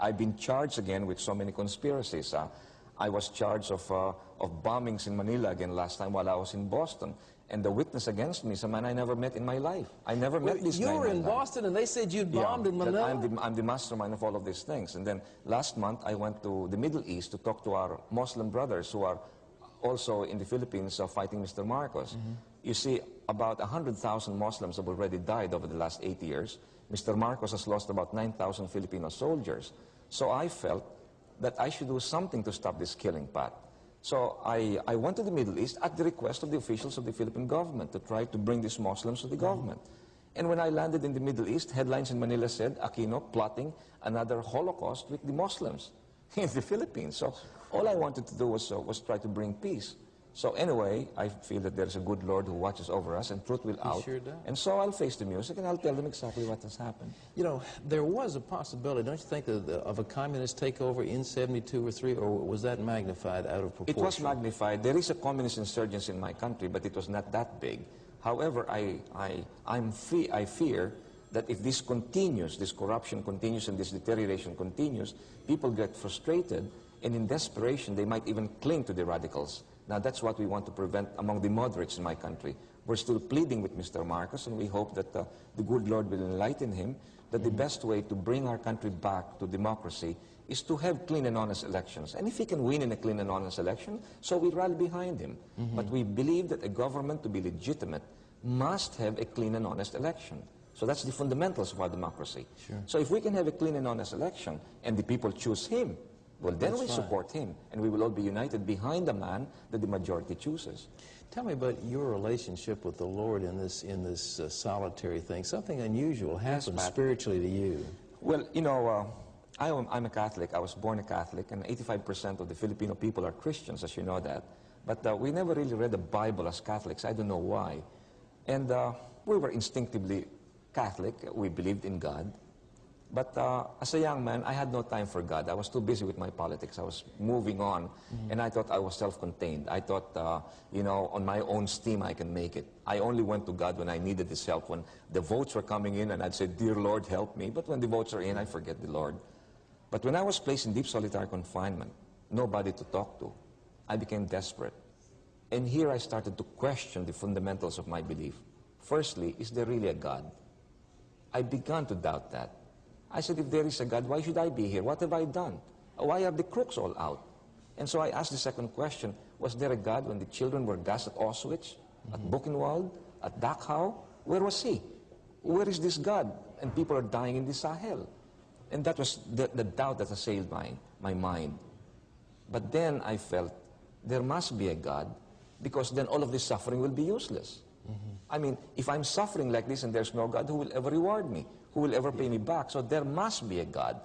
I've been charged again with so many conspiracies. I was charged of bombings in Manila again last time while I was in Boston. And the witness against me is a man I never met in my life. I never met this guy. You were in Boston and they said you'd bombed in Manila? I'm the mastermind of all of these things. And then last month I went to the Middle East to talk to our Muslim brothers who are also in the Philippines fighting Mr. Marcos. You see, about 100,000 Muslims have already died over the last 8 years. Mr. Marcos has lost about 9,000 Filipino soldiers. So I felt that I should do something to stop this killing, Pat. So I went to the Middle East at the request of the officials of the Philippine government to try to bring these Muslims to the government. And when I landed in the Middle East, headlines in Manila said, Aquino plotting another Holocaust with the Muslims in the Philippines. So all I wanted to do was try to bring peace. So anyway, I feel that there's a good Lord who watches over us, and truth will out. Sure does. And so I'll face the music, and I'll tell them exactly what has happened. You know, there was a possibility, don't you think, of a communist takeover in 72 or 3, or was that magnified out of proportion? It was magnified. There is a communist insurgency in my country, but it was not that big. However, I fear that if this continues, this corruption continues and this deterioration continues, people get frustrated, and in desperation, they might even cling to the radicals. Now, that's what we want to prevent among the moderates in my country. We're still pleading with Mr. Marcos, and we hope that the good Lord will enlighten him that the best way to bring our country back to democracy is to have clean and honest elections. And if he can win in a clean and honest election, so we rally behind him. But we believe that a government, to be legitimate, must have a clean and honest election. So that's the fundamentals of our democracy. Sure. So if we can have a clean and honest election, and the people choose him, well, then we support him, and we will all be united behind the man that the majority chooses. Tell me about your relationship with the Lord in this solitary thing. Something unusual happened spiritually to you. Well, you know, I'm a Catholic. I was born a Catholic, and 85% of the Filipino people are Christians, as you know that. But we never really read the Bible as Catholics. I don't know why. And we were instinctively Catholic. We believed in God. But as a young man, I had no time for God. I was too busy with my politics. I was moving on, and I thought I was self-contained. I thought, you know, on my own steam I can make it. I only went to God when I needed His help, when the votes were coming in, and I'd say, Dear Lord, help me. But when the votes are in, I forget the Lord. But when I was placed in deep solitary confinement, nobody to talk to, I became desperate. And here I started to question the fundamentals of my belief. Firstly, is there really a God? I began to doubt that. I said, if there is a God, why should I be here? What have I done? Why are the crooks all out? And so I asked the second question, was there a God when the children were gassed at Auschwitz, at Buchenwald, at Dachau? Where was He? Where is this God? And people are dying in the Sahel. And that was the doubt that assailed my mind. But then I felt, there must be a God, because then all of this suffering will be useless. I mean, if I'm suffering like this and there's no God, who will ever reward me? Who will ever pay me back? So there must be a God.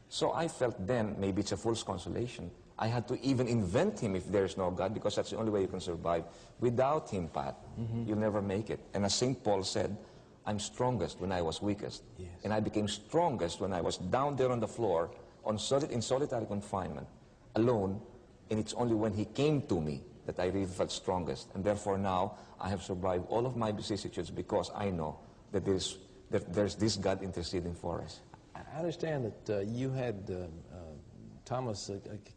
So I felt then, maybe it's a fool's consolation, I had to even invent Him if there is no God, because that's the only way you can survive. Without Him, Pat, you'll never make it. And as St. Paul said, I'm strongest when I was weakest. Yes. And I became strongest when I was down there on the floor, in solitary confinement, alone, and it's only when He came to me that I really felt strongest. And therefore now, I have survived all of my vicissitudes because I know that there's this God interceding for us. I understand that you had Thomas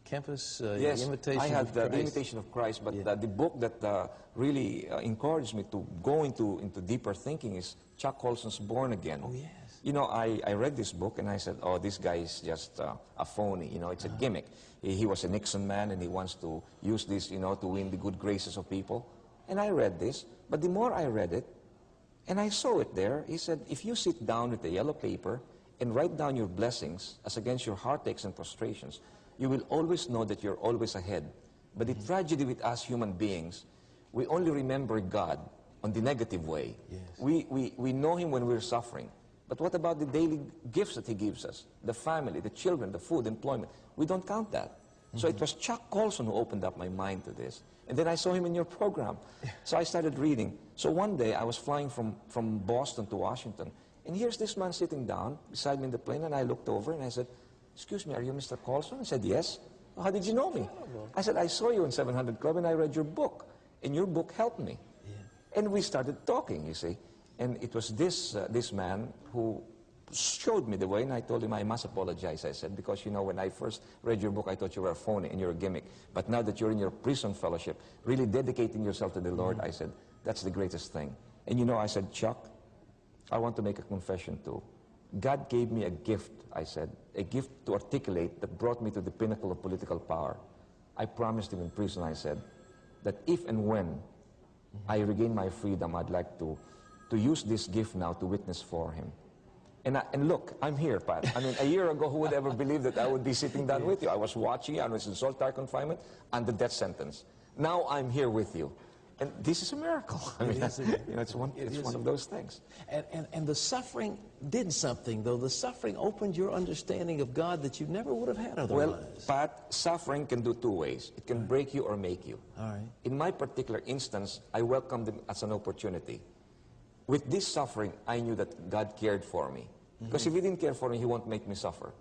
Kempis' yes, Invitation I had of the Christ. Invitation of Christ, but the book that really encouraged me to go into deeper thinking is Chuck Colson's Born Again. Oh, yes. You know, I read this book and I said, oh, this guy is just a phony, you know, it's a gimmick. He was a Nixon man and he wants to use this, you know, to win the good graces of people. And I read this, but the more I read it, and I saw it there, he said, if you sit down with a yellow paper and write down your blessings as against your heartaches and frustrations, you will always know that you're always ahead. But the tragedy with us human beings, we only remember God on the negative way. Yes. We know Him when we're suffering. But what about the daily gifts that He gives us? The family, the children, the food, employment. We don't count that. So it was Chuck Colson who opened up my mind to this. And then I saw him in your program. So I started reading. So one day I was flying from Boston to Washington. And here's this man sitting down beside me in the plane. And I looked over and I said, excuse me, are you Mr. Colson? He said, yes. Well, how did you know me? I said, I saw you in 700 Club and I read your book. And your book helped me. Yeah. And we started talking, you see. And it was this man who showed me the way, and I told him I must apologize. I said, because, you know, when I first read your book, I thought you were a phony and you're a gimmick. But now that you're in your prison fellowship, really dedicating yourself to the Lord, I said, that's the greatest thing. And you know, I said, Chuck, I want to make a confession too. God gave me a gift, I said, a gift to articulate that brought me to the pinnacle of political power. I promised him in prison, I said, that if and when I regain my freedom, I'd like to use this gift now to witness for him. And look, I'm here, Pat. I mean, a year ago, who would ever believe that I would be sitting down with you? I was watching you. I was in solitary confinement and the death sentence. Now I'm here with you. And this is a miracle. I mean, you know, it's one of those things. And the suffering did something, though. The suffering opened your understanding of God that you never would have had otherwise. Well, Pat, suffering can do two ways. It can break you or make you. All right. In my particular instance, I welcomed it as an opportunity. With this suffering, I knew that God cared for me. Because if he didn't care for me, he won't make me suffer.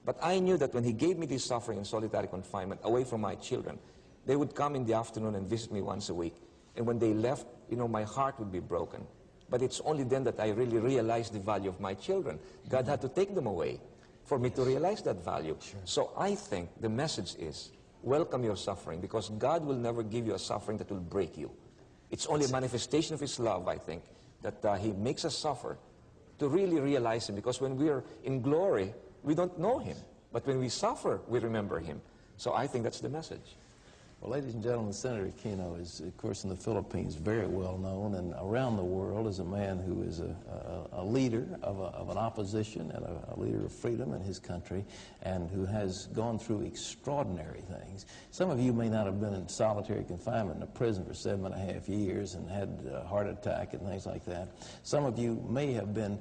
But I knew that when he gave me this suffering in solitary confinement, away from my children, they would come in the afternoon and visit me once a week. And when they left, you know, my heart would be broken. But it's only then that I really realized the value of my children. God had to take them away for me to realize that value. Sure. So I think the message is, welcome your suffering, because God will never give you a suffering that will break you. It's only a manifestation of his love, I think, that he makes us suffer to really realize him. Because when we are in glory, we don't know him. But when we suffer, we remember him. So I think that's the message. Well, ladies and gentlemen, Senator Aquino is, of course, in the Philippines, very well known, and around the world as a man who is a leader of an opposition and a leader of freedom in his country, and who has gone through extraordinary things. Some of you may not have been in solitary confinement in a prison for 7.5 years and had a heart attack and things like that. Some of you may have been,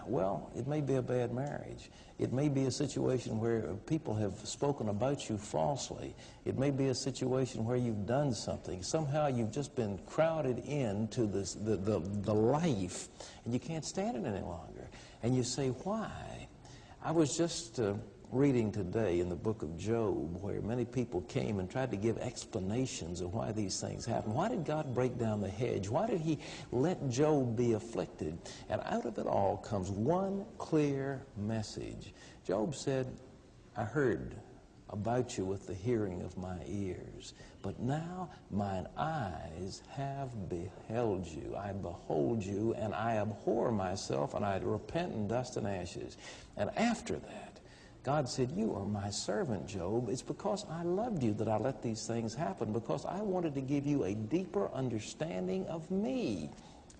well, it may be a bad marriage. It may be a situation where people have spoken about you falsely. It may be a situation where you've done something. Somehow you've just been crowded into this, the life, and you can't stand it any longer. And you say, why? I was just reading today in the book of Job, where many people came and tried to give explanations of why these things happen. Why did God break down the hedge? Why did he let Job be afflicted? And out of it all comes one clear message. Job said, I heard about you with the hearing of my ears, but now mine eyes have beheld you. I behold you, and I abhor myself, and I repent in dust and ashes. And after that, God said, you are my servant, Job. It's because I loved you that I let these things happen, because I wanted to give you a deeper understanding of me.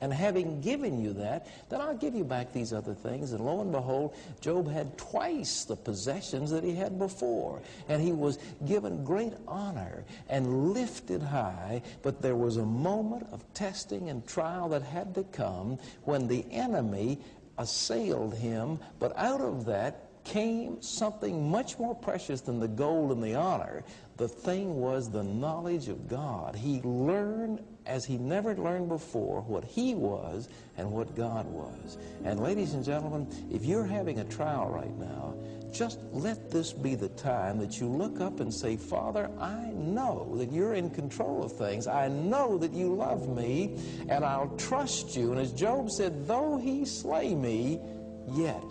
And having given you that, then I'll give you back these other things. And lo and behold, Job had twice the possessions that he had before. And he was given great honor and lifted high. But there was a moment of testing and trial that had to come when the enemy assailed him. But out of that came something much more precious than the gold and the honor. The thing was the knowledge of God. He learned as he never learned before what he was and what God was. And ladies and gentlemen, if you're having a trial right now, just let this be the time that you look up and say, Father, I know that you're in control of things. I know that you love me, and I'll trust you. And as Job said, though he slay me, yet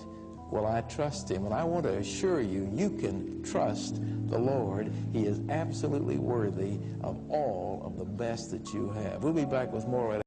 will I trust him. And I want to assure you, you can trust the Lord. He is absolutely worthy of all of the best that you have. We'll be back with more